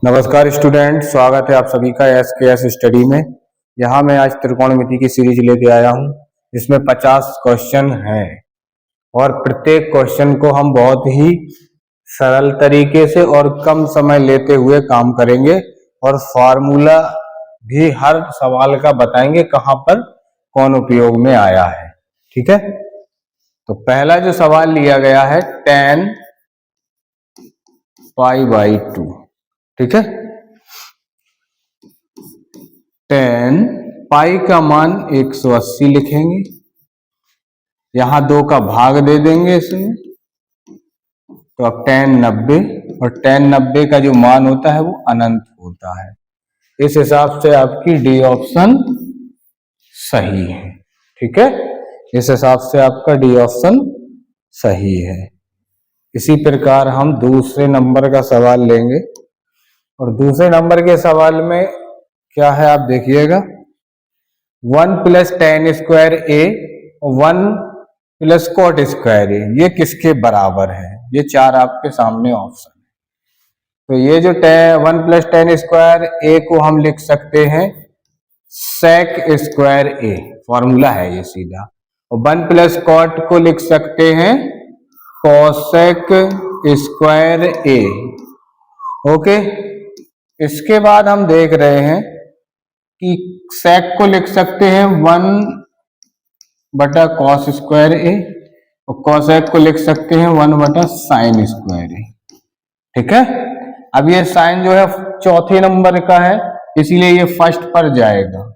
नमस्कार स्टूडेंट, स्वागत है आप सभी का एसकेएस स्टडी में। यहाँ मैं आज त्रिकोणमिति की सीरीज लेके आया हूँ जिसमें 50 क्वेश्चन हैं और प्रत्येक क्वेश्चन को हम बहुत ही सरल तरीके से और कम समय लेते हुए काम करेंगे और फॉर्मूला भी हर सवाल का बताएंगे कहाँ पर कौन उपयोग में आया है। ठीक है, तो पहला जो सवाल लिया गया है tan π/2। ठीक है, tan पाई का मान 180 लिखेंगे, यहां 2 का भाग दे देंगे इसमें, तो अब tan 90, और tan 90 का जो मान होता है वो अनंत होता है। इस हिसाब से आपकी डी ऑप्शन सही है। ठीक है, इस हिसाब से आपका डी ऑप्शन सही है। इसी प्रकार हम दूसरे नंबर का सवाल लेंगे और दूसरे नंबर के सवाल में क्या है आप देखिएगा, 1 + tan² a और 1 + cot² a, ये किसके बराबर है? ये चार आपके सामने ऑप्शन है। तो ये जो 1 + tan² a को हम लिख सकते हैं sec² a, फॉर्मूला है ये सीधा, और 1 + cot को लिख सकते हैं cosec² a। ओके, इसके बाद हम देख रहे हैं कि sec को लिख सकते हैं 1/cos² a और cosec को लिख सकते हैं 1/sin² a। ठीक है, अब ये साइन जो है चौथे नंबर का है, इसीलिए ये फर्स्ट पर जाएगा,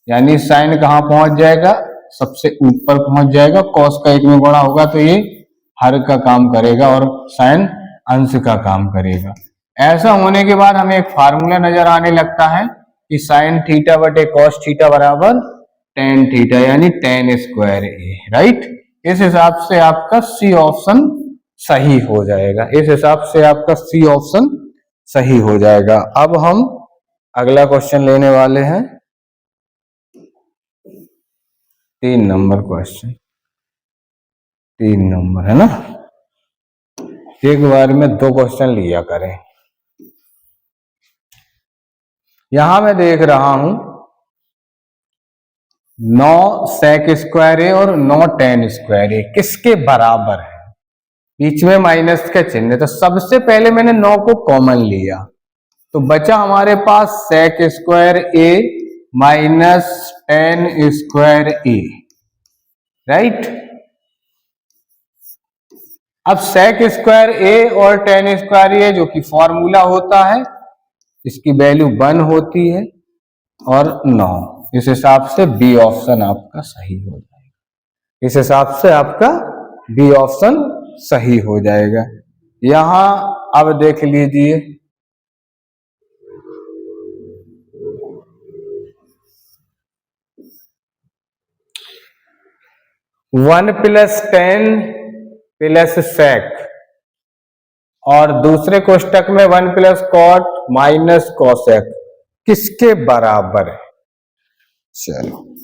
यानी साइन कहां पहुंच जाएगा? सबसे ऊपर पहुंच जाएगा। cos का 1 में गुणा होगा तो ये हर का काम करेगा और साइन अंश का काम करेगा। ऐसा होने के बाद हमें एक फार्मूला नजर आने लगता है कि sin θ/cos θ बराबर tan θ, यानी tan² a, राइट। इस हिसाब से आपका सी ऑप्शन सही हो जाएगा। इस हिसाब से आपका सी ऑप्शन सही हो जाएगा। अब हम अगला क्वेश्चन लेने वाले हैं, 3 नंबर क्वेश्चन। 3 नंबर है ना, एक बार में 2 क्वेश्चन लिया करें। यहां मैं देख रहा हूं 9 sec² a और 9 tan² a किसके बराबर है? बीच में माइनस का चिन्ह, तो सबसे पहले मैंने 9 को कॉमन लिया, तो बचा हमारे पास sec² a minus tan² a, right. अब sec² a और tan² a जो कि फॉर्मूला होता है, इसकी वैल्यू 1 होती है और 9। इस हिसाब से बी ऑप्शन आपका सही हो जाएगा। इस हिसाब से आपका बी ऑप्शन सही हो जाएगा। यहां अब देख लीजिए, वन + tan + sec और दूसरे कोष्टक में 1 + cot - cosec किसके बराबर है? चलो,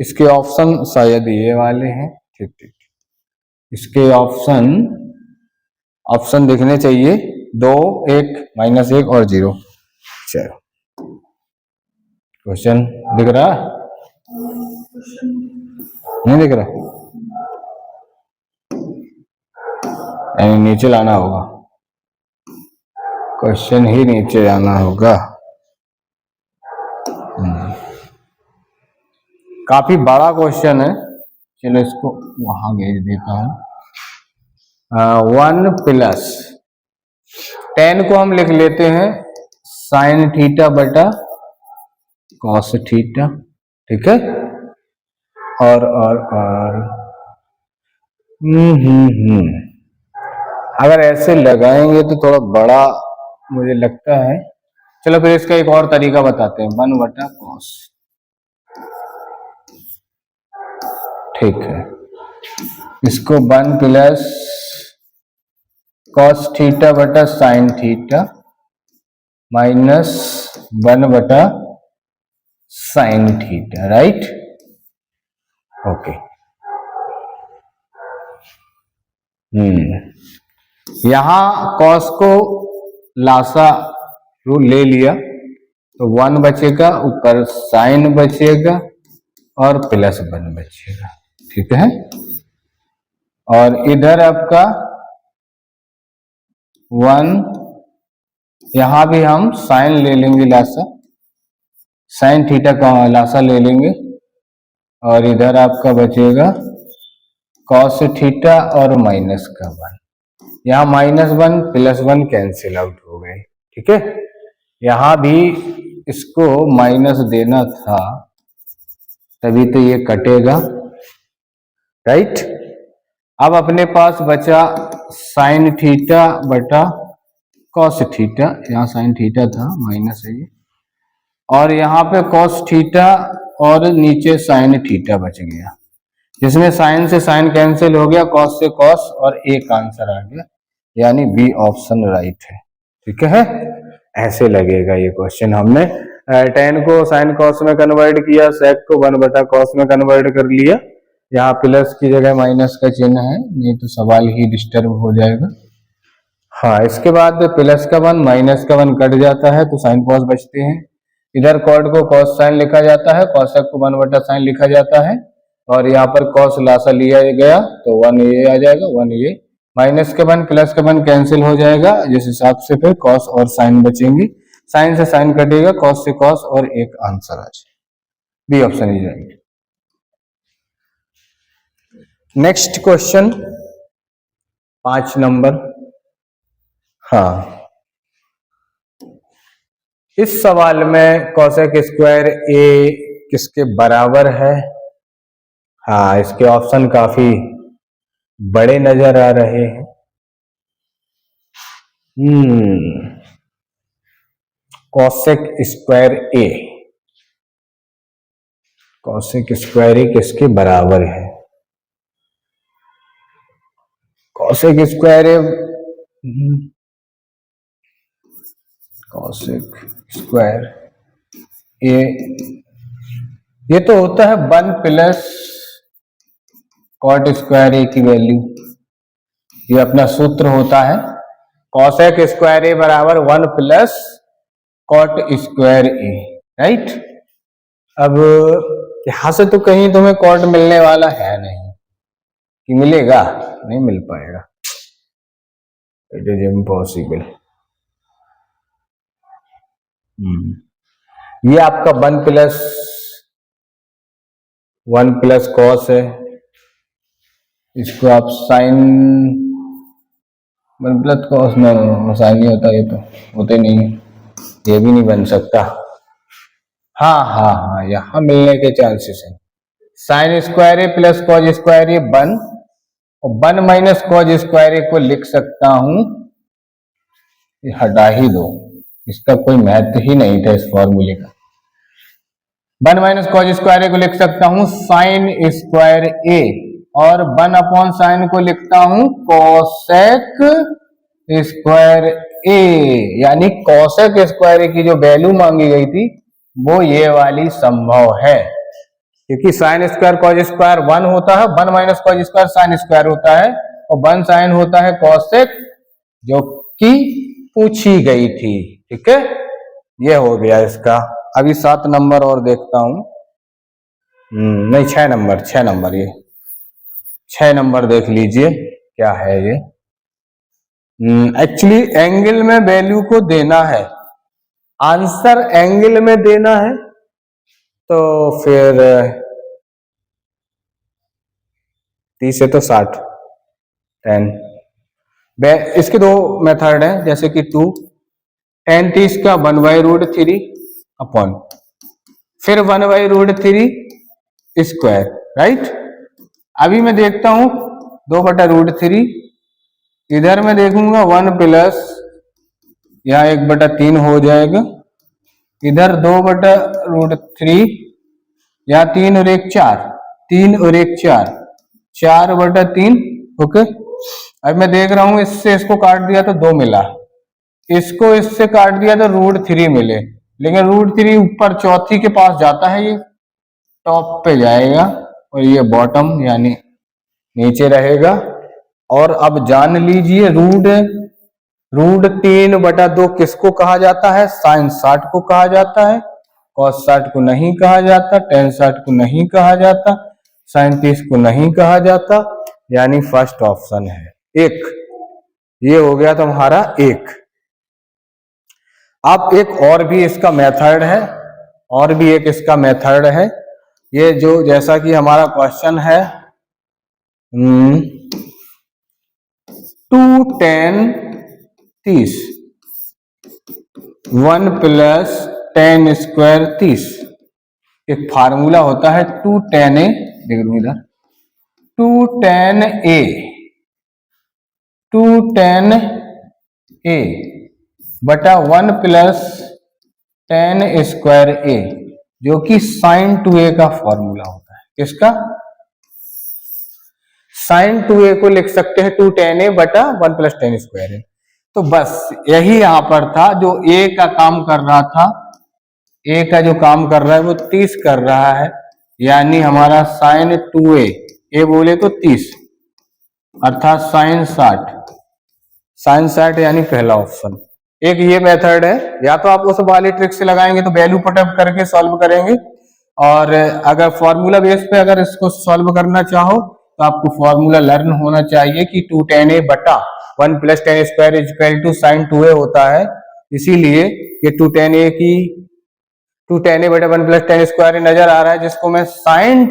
इसके ऑप्शन शायद ये वाले हैं। ठीक ठीक, इसके ऑप्शन दिखने चाहिए, 2, 1, -1 और 0। चलो, क्वेश्चन दिख रहा? नहीं दिख रहा, यानी नीचे लाना होगा, क्वेश्चन ही नीचे आना होगा। काफी बड़ा क्वेश्चन है, चलो इसको वहां भेज देता हूं। 1 + tan को हम लिख लेते हैं sin θ/cos θ। ठीक है, और अगर ऐसे लगाएंगे तो थोड़ा बड़ा मुझे लगता है। चलो फिर इसका एक और तरीका बताते हैं, 1/cos। ठीक है, इसको 1 + cos θ/sin θ minus 1/sin θ, right. Okay, यहां cos को लासा रूल ले लिया तो 1 बचेगा, ऊपर साइन बचेगा और +1 बचेगा, ठीक है। और इधर आपका 1, यहां भी हम साइन ले लेंगे लासा, साइन थीटा का लासा ले लेंगे और इधर आपका बचेगा कॉस थीटा और -1। यहाँ -1 +1 कैंसिल आउट हो गए, ठीक है। यहां भी इसको माइनस देना था तभी तो ये कटेगा, राइट। अब अपने पास बचा साइन थीटा बटा कॉस थीटा, यहाँ साइन थीटा था माइनस है ये, और यहाँ पे कॉस थीटा और नीचे साइन थीटा बच गया, जिसमें साइन से साइन कैंसिल हो गया, कॉस से कॉस और एक आंसर आ गया, यानी बी ऑप्शन राइट है, ठीक है। ऐसे लगेगा ये क्वेश्चन। हमने tan को साइन कॉस में कन्वर्ट किया, sec को 1/cos में कन्वर्ट कर लिया, यहाँ प्लस की जगह माइनस का चिन्ह है, नहीं तो सवाल ही डिस्टर्ब हो जाएगा। हाँ, इसके बाद प्लस का 1 माइनस का 1 कट जाता है तो साइन कॉस बचते हैं। इधर कॉट को कॉस साइन लिखा जाता है, कॉसेक को 1/sin लिखा जाता है, और यहाँ पर कॉस लासा लिया गया तो 1 ये आ जाएगा, 1 ये, माइनस के 1 प्लस के 1 कैंसिल हो जाएगा, जिस हिसाब से फिर कॉस और साइन बचेंगी, साइन से साइन कटेगा, कॉस से कॉस और एक आंसर आ जाए, B option is right. Next question 5 number. हाँ, इस सवाल में कोसेक स्क्वायर ए किसके बराबर है? हाँ, इसके ऑप्शन काफी बड़े नजर आ रहे हैं। कोसेक स्क्वायर ए, कोसेक स्क्वायर ए किसके बराबर है? कोसेक स्क्वायर ए, कोसेक स्क्वायर ए, ये तो होता है 1 प्लस कॉट स्क्वायर ए की वैल्यू, ये अपना सूत्र होता है। कोसेक स्क्वायर ए बराबर 1 प्लस कॉट स्क्वायर ए, राइट। अब यहां से तो कहीं तुम्हें कॉट मिलने वाला है नहीं, कि मिलेगा? नहीं मिल पाएगा, इट इज इम्पॉसिबल। ये आपका 1 प्लस कॉस है, इसको आप साइन 1 प्लस कॉस में साइन नहीं होता, ये तो होते नहीं है, ये भी नहीं बन सकता। हाँ हाँ हाँ, यहां मिलने के चांसेस हैं। साइन स्क्वायर ए प्लस कॉज स्क्वायर ए 1, और 1 माइनस कॉज स्क्वायर ए को लिख सकता हूं, ये हटा ही दो, इसका कोई महत्व ही नहीं था इस फॉर्मूले का। 1 माइनस कॉज स्क्वायर ए को लिख सकता हूं साइन स्क्वायर ए, और 1 अपॉन साइन को लिखता हूं कोसेक स्क्वायर ए, यानी कोसेक स्क्वायर ए की जो वैल्यू मांगी गई थी वो ये वाली संभव है, क्योंकि साइन स्क्वायर कॉज स्क्वायर 1 होता है, 1 minus cos square sine square होता है, और 1 साइन होता है कोसेक, जो कि पूछी गई थी, ठीक है। ये हो गया इसका। अभी 7 नंबर और देखता हूं, नहीं 6 नंबर, ये 6 नंबर देख लीजिए क्या है ये। एक्चुअली एंगल में वैल्यू को देना है, आंसर एंगल में देना है, तो फिर 30 से तो 60 10, इसके 2 मेथड हैं, जैसे कि 2 tan 30 का 1/√3 अपॉन फिर 1/√3 स्क्वायर, राइट। अभी मैं देखता हूं 2/√3, इधर मैं देखूंगा 1 प्लस यहाँ 1/3 हो जाएगा, इधर 2/√3, यहाँ 3 और 1 4, 3 और 1 4, 4/3, ओके। अब मैं देख रहा हूं इससे इसको काट दिया तो 2 मिला, इसको इससे काट दिया तो √3 मिले, लेकिन √3 ऊपर चौथी के पास जाता है, ये टॉप पे जाएगा और ये बॉटम यानी नीचे रहेगा। और अब जान लीजिए √3/2 किसको कहा जाता है? sin 60 को कहा जाता है, cos 60 को नहीं कहा जाता, tan 60 को नहीं कहा जाता, sin 30 को नहीं कहा जाता, यानी फर्स्ट ऑप्शन है एक। ये हो गया तुम्हारा एक। अब एक और भी इसका मेथड है, और भी एक इसका मेथड है। ये जो जैसा कि हमारा क्वेश्चन है 2 tan 30 1 + tan स्क्वायर 30। एक फार्मूला होता है 2 tan a, देखो इधर 2 tan a 2 tan a बटा 1 + tan स्क्वायर a, जो कि sin 2a का फॉर्मूला होता है। किसका? sin 2a को लिख सकते हैं 2 tan a बटा 1 + tan स्क्वायर a। तो बस यही यहां पर था, जो a का काम कर रहा था, a का जो काम कर रहा है वो 30 कर रहा है, यानी हमारा sin 2a, a बोले तो 30 अर्थात sin 60 यानी पहला ऑप्शन। एक ये मेथड है, या तो आप उस वाले ट्रिक से लगाएंगे तो वैल्यू पुटअप करके सॉल्व करेंगे, और अगर फॉर्मूला बेस पे अगर इसको सॉल्व करना चाहो तो आपको फॉर्मूला लर्न होना चाहिए कि 2 tan a बटा 1 + tan स्क्वायर = sin 2a होता है। इसीलिए ये 2 tan a बटा 1 + tan स्क्वायर नजर आ रहा है, जिसको मैं sin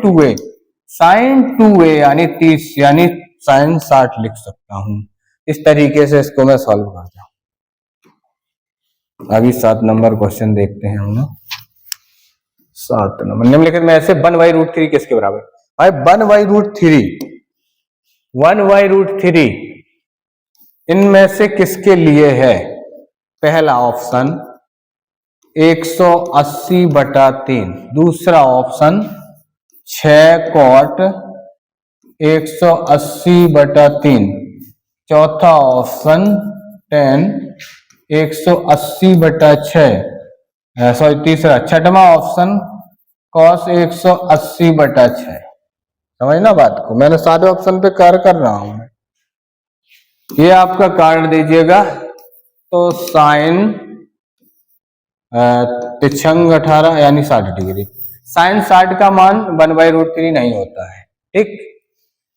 2a यानी 30 यानी sin 60 लिख सकता हूं। इस तरीके से इसको मैं सॉल्व करता हूं। अभी 7 नंबर क्वेश्चन देखते हैं हम लोग। 7 नंबर निम्नलिखित में ऐसे 1/√3 किसके बराबर? भाई 1/√3 इनमें से किसके लिए है? पहला ऑप्शन 180/3, दूसरा ऑप्शन 6 cot 180/3, चौथा ऑप्शन 10 180/6, सॉरी तीसरा, छठवां ऑप्शन cos 180/6। समझना बात को, मैंने सारे ऑप्शन पे कार्य कर रहा हूं। ये आपका कार्ड दीजिएगा तो साइन 18 यानी 60 डिग्री। साइन 60 का मान 1/√3 नहीं होता है, ठीक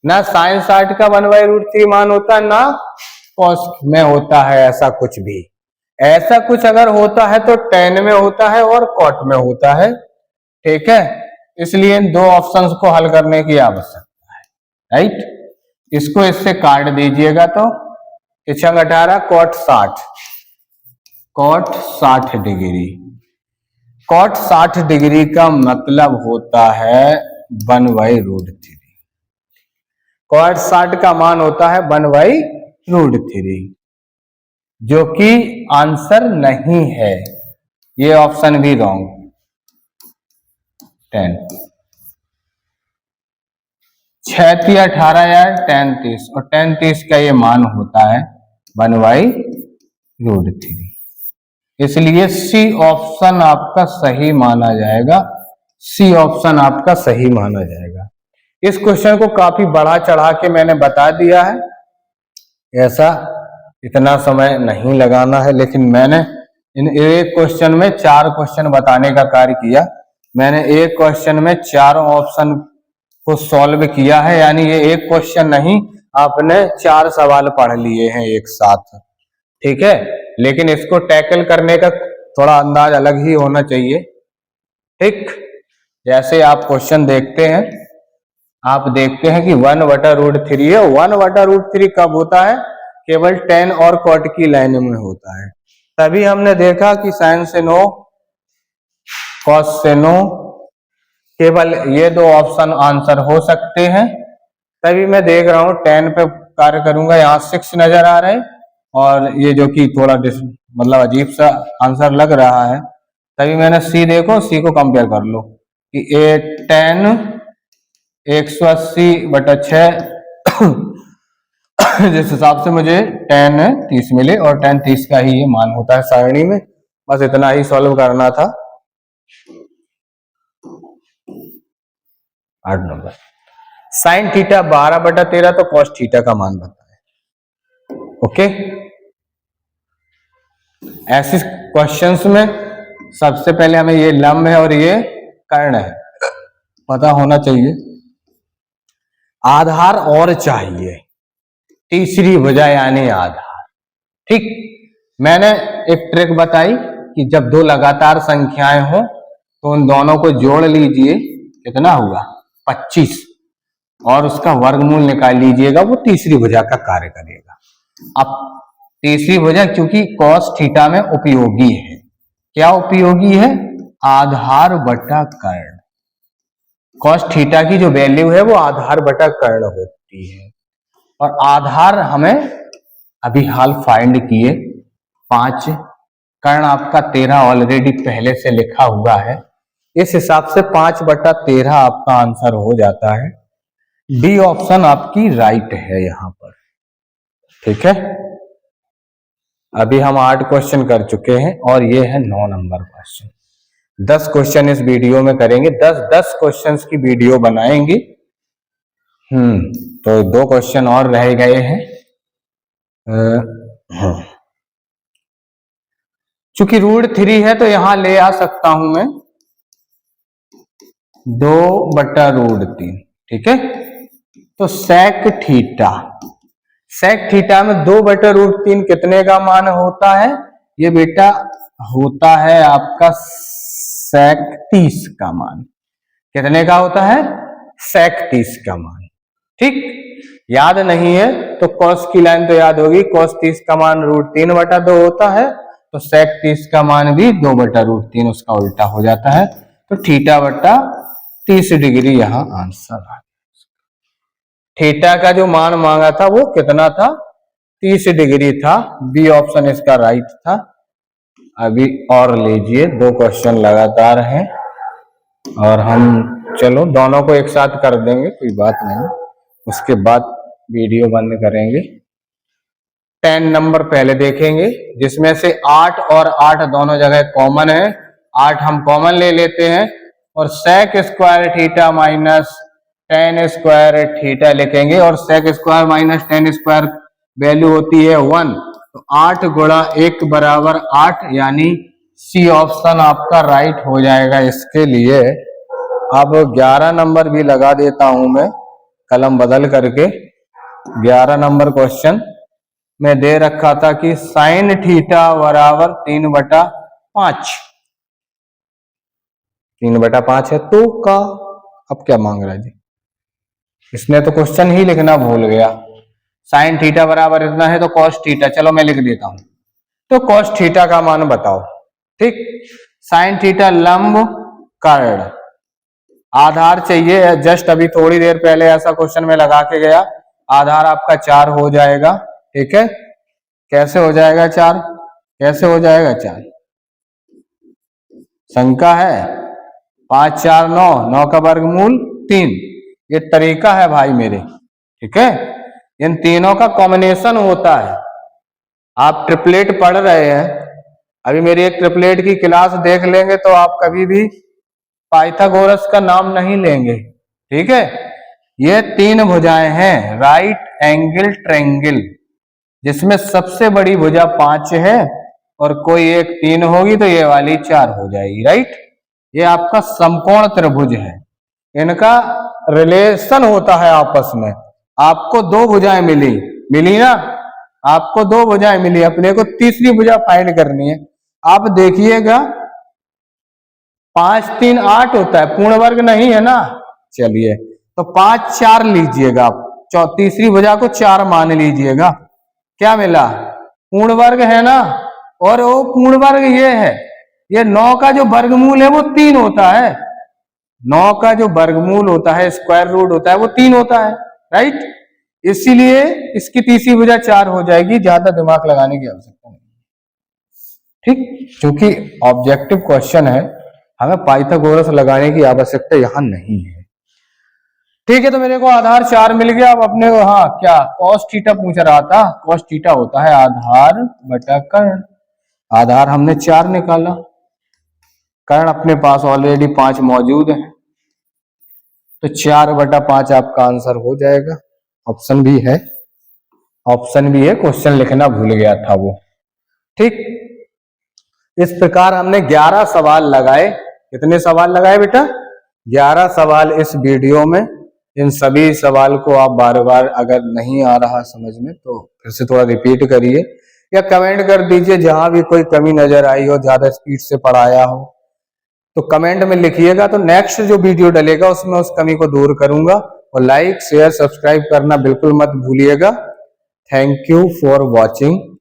ना? साइन 60 का 1/√3 मान होता है ना कॉस में होता है। ऐसा कुछ भी, ऐसा कुछ अगर होता है तो tan में होता है और cot में होता है, ठीक है? इसलिए इन दो ऑप्शंस को हल करने की आवश्यकता है, राइट? इसको इससे काट दीजिएगा तो 18 cot 60 डिग्री। cot 60 डिग्री का मतलब होता है 1/√3। cot 60 का मान होता है 1/√3, जो कि आंसर नहीं है। ये ऑप्शन भी रॉन्ग। 10 6 18 या 10 30, और 10 30 का ये मान होता है 1/√3। इसलिए सी ऑप्शन आपका सही माना जाएगा। सी ऑप्शन आपका सही माना जाएगा। इस क्वेश्चन को काफी बढ़ा चढ़ा के मैंने बता दिया है, ऐसा इतना समय नहीं लगाना है, लेकिन मैंने इन एक क्वेश्चन में 4 क्वेश्चन बताने का कार्य किया। मैंने एक क्वेश्चन में 4 ऑप्शन को सॉल्व किया है, यानी ये एक क्वेश्चन नहीं, आपने 4 सवाल पढ़ लिए हैं एक साथ, ठीक है? लेकिन इसको टैकल करने का थोड़ा अंदाज अलग ही होना चाहिए, ठीक? जैसे आप क्वेश्चन देखते हैं, आप देखते हैं कि 1/√3 है। 1/√3 कब होता है? केवल tan और cot की लाइन में होता है। तभी हमने देखा कि sin से नो, cos से नो, केवल ये 2 ऑप्शन आंसर हो सकते हैं। तभी मैं देख रहा हूं 10 पे कार्य करूंगा, यहाँ 6 नजर आ रहे हैं, और ये जो कि थोड़ा मतलब अजीब सा आंसर लग रहा है। तभी मैंने सी, देखो सी को कंपेयर कर लो कि ए tan 180/6 जिस हिसाब से मुझे tan 30 मिले, और tan 30 का ही ये मान होता है सारणी में। बस इतना ही सॉल्व करना था। 8 नंबर sin थीटा 12/13, तो cos थीटा का मान बताए। ओके, ऐसे क्वेश्चंस में सबसे पहले हमें ये लंब है और ये कर्ण है पता होना चाहिए। आधार और चाहिए, तीसरी भुजा यानी आधार। ठीक, मैंने एक ट्रिक बताई कि जब दो लगातार संख्याएं हो तो उन दोनों को जोड़ लीजिए, कितना हुआ 25, और उसका वर्गमूल निकाल लीजिएगा, वो तीसरी भुजा का कार्य करेगा। अब तीसरी भुजा क्योंकि cos थीटा में उपयोगी है, क्या उपयोगी है, आधार बटा कर्ण। cos थीटा की जो वैल्यू है वो आधार बटा कर्ण होती है, और आधार हमें अभी हाल फाइंड किए 5, कर्ण आपका 13 ऑलरेडी पहले से लिखा हुआ है, इस हिसाब से 5/13 आपका आंसर हो जाता है। डी ऑप्शन आपकी राइट है यहां पर। ठीक है, अभी हम 8 क्वेश्चन कर चुके हैं और ये है 9 नंबर क्वेश्चन। 10 क्वेश्चन इस वीडियो में करेंगे, 10 क्वेश्चंस की वीडियो बनाएंगे। तो 2 क्वेश्चन और रह गए हैं। चूंकि √3 है तो यहां ले आ सकता हूं मैं 2/√3। ठीक है, तो sec थीटा में 2/√3 कितने का मान होता है, ये बेटा होता है आपका sec 30 का मान। कितने का होता है, sec 30 का मान। ठीक, याद नहीं है तो cos की लाइन तो याद होगी, cos 30 का मान √3/2 होता है, तो sec 30 का मान भी 2/√3 उसका उल्टा हो जाता है, तो θ/30 डिग्री यहां आंसर आ। थीटा का जो मान मांगा था वो कितना था, 30 डिग्री था। बी ऑप्शन इसका राइट था। अभी और लीजिए, 2 क्वेश्चन लगातार हैं और हम चलो दोनों को एक साथ कर देंगे, कोई बात नहीं, उसके बाद वीडियो बंद करेंगे। 10 नंबर पहले देखेंगे, जिसमें से 8 और 8 दोनों जगह कॉमन है। 8 हम कॉमन ले लेते हैं और sec square theta minus tan square theta लिखेंगे, और sec square minus tan square value होती है 1, तो 8 गुणा 1 बराबर 8, यानी सी ऑप्शन आपका राइट हो जाएगा इसके लिए। अब 11 नंबर भी लगा देता हूं मैं, कलम बदल करके। 11 नंबर क्वेश्चन में दे रखा था कि sin थीटा बराबर 3/5, 3/5 है तो का, अब क्या मांग रहा है जी, इसने तो क्वेश्चन ही लिखना भूल गया। sin थीटा बराबर इतना है तो cos थीटा, चलो मैं लिख देता हूं, तो cos थीटा का मान बताओ। ठीक, sin थीटा लंब कर्ण, आधार चाहिए, जस्ट अभी थोड़ी देर पहले ऐसा क्वेश्चन में लगा के गया, आधार आपका 4 हो जाएगा। ठीक है, कैसे हो जाएगा 4, कैसे हो जाएगा 4, संख्या है 5 4 9, 9 का वर्गमूल 3, ये तरीका है भाई मेरे। ठीक है, इन तीनों का कॉम्बिनेशन होता है। आप ट्रिपलेट पढ़ रहे हैं, अभी मेरी एक ट्रिपलेट की क्लास देख लेंगे तो आप कभी भी पाइथागोरस का नाम नहीं लेंगे। ठीक है, ये 3 भुजाएं हैं, राइट एंगल ट्रायंगल, जिसमें सबसे बड़ी भुजा 5 है और कोई एक 3 होगी तो ये वाली 4 हो जाएगी। राइट, ये आपका समकोण त्रिभुज है, इनका रिलेशन होता है आपस में। आपको 2 भुजाएं मिली ना, आपको 2 भुजाएं मिली, अपने को तीसरी भुजा फाइंड करनी है। आप देखिएगा 5 3 8 होता है, पूर्ण वर्ग नहीं है ना, चलिए तो 5 4 लीजिएगा आप, तीसरी भुजा को 4 मान लीजिएगा, क्या मिला, पूर्ण वर्ग है ना, और वो पूर्ण वर्ग ये है, ये 9 का जो वर्गमूल है वो 3 होता है, 9 का जो वर्गमूल होता है, स्क्वायर रूट होता है, वो 3 होता है। राइट, इसीलिए इसकी तीसरी भुजा 4 हो जाएगी, ज्यादा दिमाग लगाने की आवश्यकता नहीं। ठीक, क्योंकि ऑब्जेक्टिव क्वेश्चन है, हमें पाइथागोरस लगाने की आवश्यकता यहां नहीं है। ठीक है, तो मेरे को आधार 4 मिल गया। अब अपने को हाँ क्या cos थीटा पूछ रहा था, cos थीटा होता है आधार बटा कर्ण, आधार हमने 4 निकाला, कर्ण अपने पास ऑलरेडी 5 मौजूद है, तो 4/5 आपका आंसर हो जाएगा। ऑप्शन भी है, ऑप्शन भी है, क्वेश्चन लिखना भूल गया था वो। ठीक, इस प्रकार हमने 11 सवाल लगाए। कितने सवाल लगाए बेटा? 11 सवाल इस वीडियो में। इन सभी सवाल को आप बार बार, अगर नहीं आ रहा समझ में तो फिर से थोड़ा रिपीट करिए या कमेंट कर दीजिए। जहां भी कोई कमी नजर आई हो, ज्यादा स्पीड से पढ़ाया हो तो कमेंट में लिखिएगा, तो नेक्स्ट जो वीडियो डलेगा उसमें उस कमी को दूर करूंगा। और लाइक शेयर सब्सक्राइब करना बिल्कुल मत भूलिएगा। Thank you for watching.